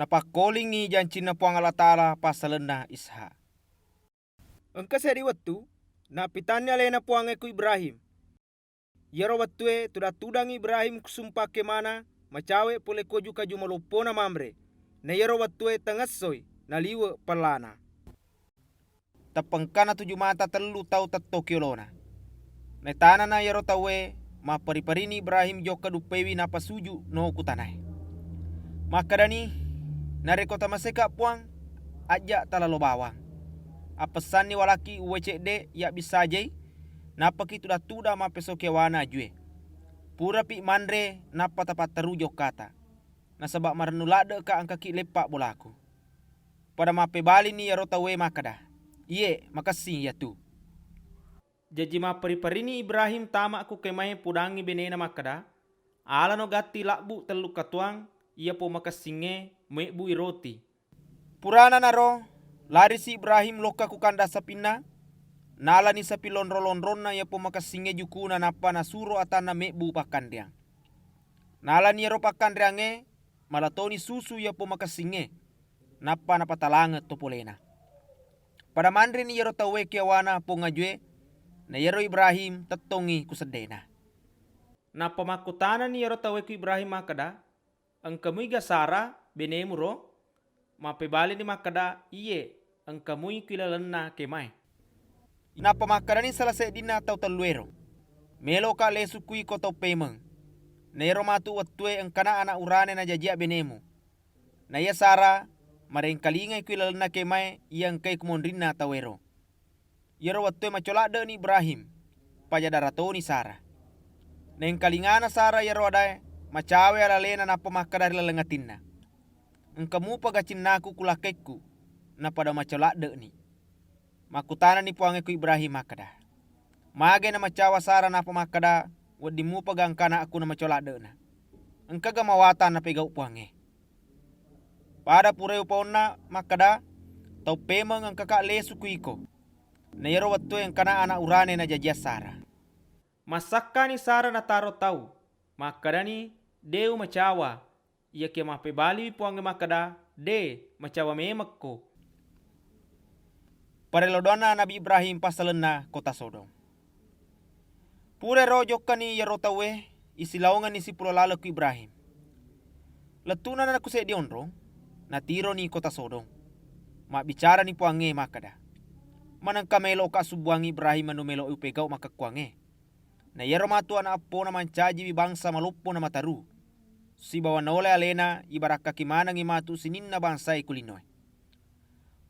Napakkolingngi jancinna Puang Allata'ala passalenna Ishak. Engka sedi waktu napitannya lena puange ku Ibrahim. Yero wattue tudang Ibrahim kusumpah kemana macawe pole koju kaju malopona mamre. Na yero wattue tengassoi na liwe pelana. Tapengkana 7 mata telu tau tattokiolona. Na tanah na yero tawe mapari-parini Ibrahim joka dupewi na pasuju no kutanai. Makadani nareko tamaseka puang aja talalo bawang. Apesan ni walaki uwecede ya bisa jai napaki tuda mapesoke wana jue. Pura pi mandre napa tapat teru jokata. Nasabak marnulade ka angkaki lepak bolaku. Pada mape bali ni yarota we makada. Iye makasih ya tu. Jaji mapari-parini Ibrahim tama aku kemai pudangi benena makada. Ala no gati lakbu telu katuang ia po makasinge mebu iroti. Purana naro lari si Ibrahim loka kukanda sapina. Nala ni sapi lonro-lonron na ia po makasinge jukuna napa nasuro atana mebu pakandiang. Nala ni ero pakandiange malatoni susu ia po makasinge napa napatalanget topolena. Pada mandre ni yero tawe kiawana po ngajwe na yero Ibrahim tatongi kusedena. Napa makutana ni yero tawe ku Ibrahim makada ang kamuiga Sara benemuro mapebali ni makada iye ang kamui kilalenna kemai. Napa makada ni selesai dina tau teluero. Melo ka lesu kui koto pemeng. Nero matu watue ang kana anak urane na jajia benemu. Na ya Sara mareng kalingai kilalenna kemai yang kai kumondrina tawero. Yero watue macolade ni Ibrahim pajadarato ni Sara. Neng kalingana Sara yero adae macawe ala lena napa makada rilalengatinna. Engkamu pagacinnaku kulakekku na pada macolade ni. Makutana ni puange ku Ibrahim makada. Mage na macawa Sara napa makada wadimu pagangkana aku na macolade na. Engka gamawatan na pegau puange. Pada pureu pauna makada tau pemeng ang kakak lesu kuiko. Na yero wattu yang kana anak urane na jajia Sara. Masakka ni Sara na taro tau. Makada ni deu macawa. Ia ke mapebali puange makada de macawa memekko. Paréllaudoanna Nabi Ibrahim passalenna kota Sodong. Pure rojo kani yero tawe isilaungan ni si pulo lalo ku Ibrahim. Letuna na ku di onrong. Natiro ni kota Sodong. Mak bicara ni puange makada. Manang kamelo ka subuang Ibrahim manumelo upegau makakuange. Na yero matu anak apo na mancaji bangsa malupo na mataru. Si bawa nole alena ibaraka kimana ngimatu sininna bangsa ikulinoy.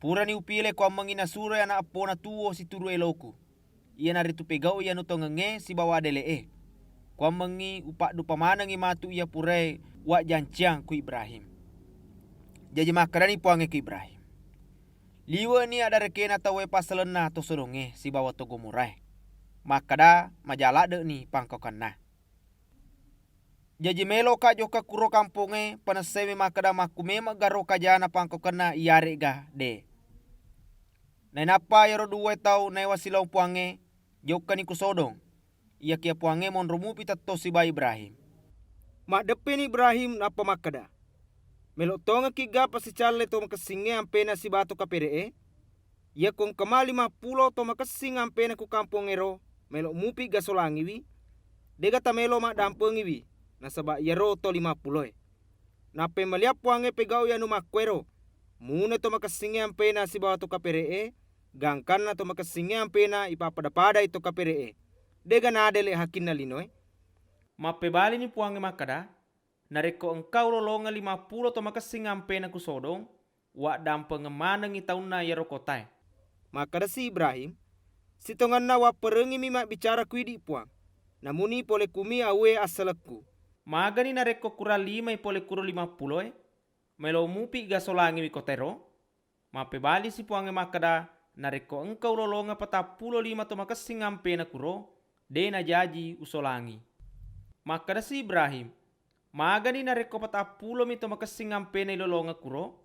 Pura ni upile kwa mangina sure anak apo na tuo si turu eloku. Ia naritu pegau ia nutongenge si bawa adelee. Kwa mangi upak dupamana ngimatu ia pure wak janciang ku Ibrahim. Jaji makarani puange ku Ibrahim. Liwa ni ada rekena tawe passalenna to Sodonge si bawa to gomurai. Makada majalade ni pangkokanna. Jaji melo ka joka kuro kampunge panasewe makada makume magaro kajana pangkokanna iare ga de. Nai napa yero duwe tau nai wasilong puange joka ni ku Sodong. Ia kia puange monromupi tatto si ba Ibrahim. Mak depen Ibrahim napa makada. Melok tonga kiga pasicalle to makasinge ampena si batu kaperee. Ia kong kemali 50 to makasing ampena ku kampung ero. Melok mupi gasolangiwi. Dega tamelo mak dampengiwi. Nasaba yero to 50. Nape meliap puange pegau yanu makwero. Mune to makasinge ampena si batu kaperee. Gangkan na to makasinge ampena ipapada-pada ito kaperee. Dega nadele hakin na linoy. Mape bali ni puange makada. Nareko engkau lolonga 50 to makasing ampena ku Sodong. Wak dampeng manang itaun na yero kotai. Maka si Ibrahim. Sitongan na wak perengi mimak bicara kuidi puang. Namuni pole kumi awe asalaku. Magani nareko kura 5 pole kuro 50 Melo mupi gasolangi wikotero. Mape bali si puange makada. Nareko engkau lolonga 45 to makasing ampena kuro. De na jaji usolangi. Makada si Ibrahim. Magani nareko 40 mito makasing ampena ilolonga kuro.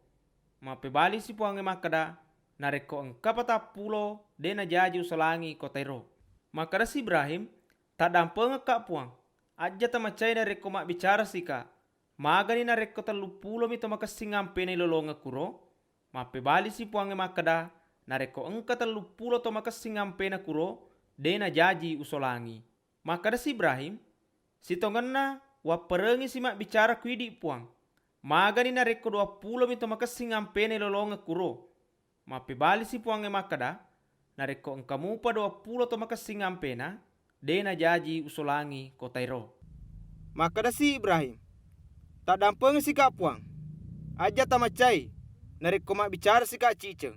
Mape bali si puange makada. Nareko engka 40 de na jaji usolangi kotero. Makada si Ibrahim. Tak dampeng ka puang. Aja tamacay nareko mak bicara sika. Magani na rekko 30 mito makasingampe na ilolonga kuro, mapebali si puange makada, na rekko engka 30 to makasingampe na kuro, de na jaji usolangi. Makada si Ibrahim, si tonganna waparengi si mak bicara kuidi puang. Magani na rekko 20 mito makasingampe na ilolonga kuro, mapebali si puange makada, na rekko engka mupa 20 to makasingampe na, de na jaji usolangi kota iro. Makada si Ibrahim, tak dampeng si kak puang, aja tamacai, nareko mak bicara si kak ciceng.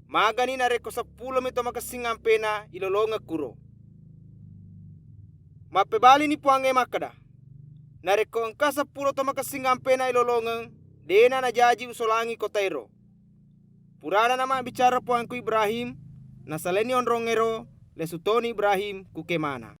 Magani nareko 10 mito makasingampe na ilolonga kuro. Mapebali ni puange makada, nareko engka 10 to makasingampe na ilolonga, dena na jaji usolangi kota iro. Purana nama bicara puangku Ibrahim, na saleni onrongero, lesutoni Ibrahim kukemana.